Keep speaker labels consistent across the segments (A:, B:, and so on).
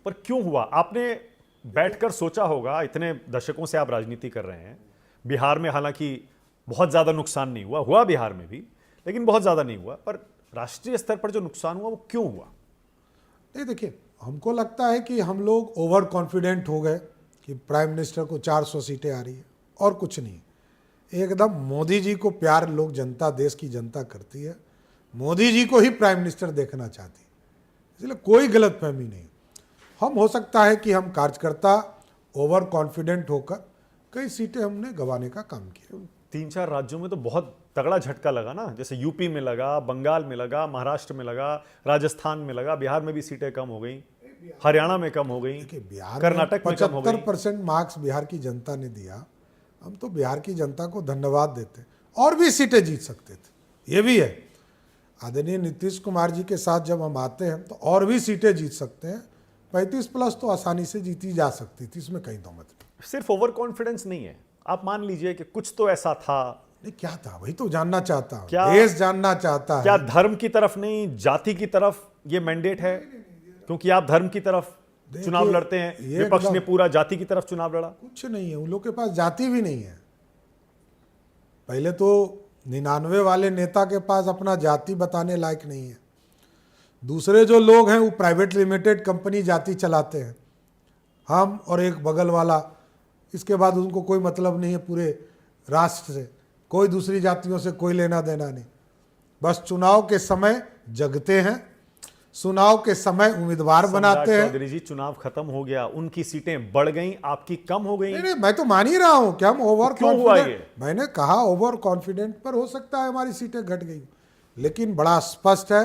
A: पर क्यों हुआ? आपने बैठकर सोचा होगा, इतने दशकों से आप राजनीति कर रहे हैं। बिहार में हालांकि बहुत ज्यादा नुकसान नहीं हुआ बिहार में भी, लेकिन बहुत ज्यादा नहीं हुआ। पर राष्ट्रीय स्तर पर जो नुकसान हुआ वो क्यों हुआ?
B: नहीं, देखिए, हमको लगता है कि हम लोग ओवर कॉन्फिडेंट हो गए कि प्राइम मिनिस्टर को 400 सीटें आ रही है और कुछ नहीं। एकदम मोदी जी को प्यार लोग, जनता, देश की जनता करती है। मोदी जी को ही प्राइम मिनिस्टर देखना चाहती है, इसलिए कोई गलतफहमी नहीं। हम हो सकता है कि हम कार्यकर्ता ओवर कॉन्फिडेंट होकर कई सीटें हमने गंवाने का काम किया।
A: 3-4 राज्यों में तो बहुत तगड़ा झटका लगा ना, जैसे यूपी में लगा, बंगाल में लगा, महाराष्ट्र में लगा, राजस्थान में लगा, बिहार में भी सीटें कम हो गई, हरियाणा में कम हो गई, कर्नाटक में कम हो गई।
B: 75% मार्क्स बिहार की जनता ने दिया। हम तो बिहार की जनता को धन्यवाद देते, और भी सीटें जीत सकते थे। ये भी है, आदरणीय नीतीश कुमार जी के साथ जब हम आते हैं तो और भी सीटें जीत सकते हैं। 35+ तो आसानी से जीती जा सकती थी, इसमें कहीं दो मत नहीं।
A: सिर्फ ओवर कॉन्फिडेंस नहीं है, आप मान लीजिए कि कुछ तो ऐसा था।
B: नहीं, क्या था वही तो जानना चाहता हूं,
A: क्या
B: देश जानना चाहता है।
A: क्या धर्म की तरफ नहीं, जाति की तरफ ये मैंडेट है? क्योंकि आप धर्म की तरफ चुनाव लड़ते हैं, विपक्ष ने पूरा जाति की तरफ चुनाव लड़ा।
B: कुछ नहीं है, उन लोग के पास जाति भी नहीं है। पहले तो 99 वाले नेता के पास अपना जाति बताने लायक नहीं है। दूसरे जो लोग हैं वो प्राइवेट लिमिटेड कंपनी जाति चलाते हैं, हम और एक बगल वाला। इसके बाद उनको कोई मतलब नहीं है पूरे राष्ट्र से, कोई दूसरी जातियों से कोई लेना देना नहीं। बस चुनाव के समय जगते हैं, चुनाव के समय उम्मीदवार बनाते हैं।
A: चौधरी जी, चुनाव खत्म हो गया, उनकी सीटें बढ़ गई, आपकी कम हो गई।
B: नहीं, मैं तो मान ही रहा हूं कि हम ओवर
A: क्यों हुआ ये?
B: मैंने कहा ओवर कॉन्फिडेंट पर हो सकता है हमारी सीटें घट गई, लेकिन बड़ा स्पष्ट है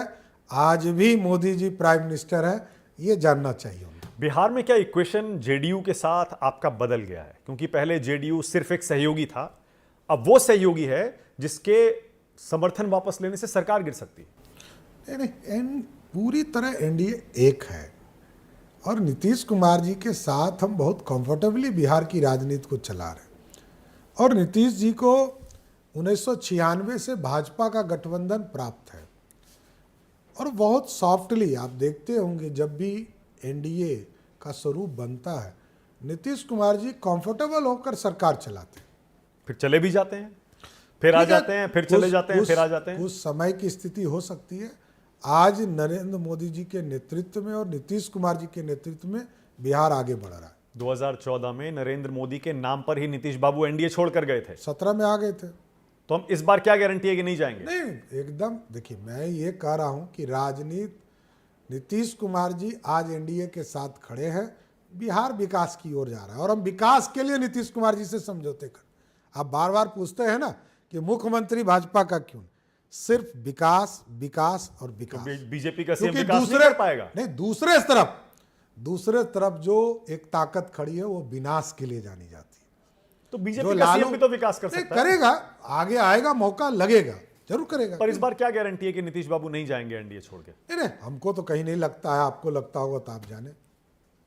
B: आज भी मोदी जी प्राइम मिनिस्टर है, ये जानना चाहिए।
A: बिहार में क्या इक्वेशन जेडीयू के साथ आपका बदल गया है? क्योंकि पहले जेडीयू सिर्फ एक सहयोगी था, अब वो सहयोगी है जिसके समर्थन वापस लेने से सरकार गिर सकती है।
B: नहीं, पूरी तरह एनडीए एक है, और नीतीश कुमार जी के साथ हम बहुत कंफर्टेबली बिहार की राजनीति को चला रहे हैं। और नीतीश जी को 1996 से भाजपा का गठबंधन प्राप्त है, और बहुत सॉफ्टली आप देखते होंगे जब भी एनडीए का स्वरूप बनता है, नीतीश कुमार जी कंफर्टेबल होकर सरकार चलाते हैं।
A: फिर चले भी जाते हैं, फिर आ जाते हैं, फिर चले जाते हैं, फिर आ जाते हैं।
B: उस समय की स्थिति हो सकती है। आज नरेंद्र मोदी जी के नेतृत्व में और नीतीश कुमार जी के नेतृत्व में बिहार आगे बढ़ रहा है।
A: 2014 में नरेंद्र मोदी के नाम पर ही नीतीश बाबू एनडीए छोड़कर गए थे।
B: 17 में आ गए थे।
A: तो हम इस बार क्या गारंटी है कि नहीं जाएंगे?
B: नहीं, एकदम। देखिए, मैं ये कह रहा हूं कि राजनीति, नीतीश कुमार जी आज एनडीए के साथ खड़े हैं, बिहार विकास की ओर जा रहा है, और हम विकास के लिए नीतीश कुमार जी से समझौते कर। आप बार बार पूछते हैं ना कि मुख्यमंत्री भाजपा का क्यों? सिर्फ विकास, विकास और विकास।
A: तो बीजेपी का सीएम विकास नहीं कर पाएगा?
B: नहीं, दूसरे तरफ जो एक ताकत खड़ी है वो विनाश के लिए जानी जाती है।
A: तो बीजेपी का सीएम भी तो विकास कर सकता है।
B: करेगा, आगे आएगा, मौका लगेगा, जरूर करेगा।
A: पर इस बार क्या गारंटी है कि नीतीश बाबू नहीं जाएंगे एनडीए छोड़ के?
B: नहीं, हमको तो कहीं नहीं लगता है, आपको लगता होगा तो आप जाने।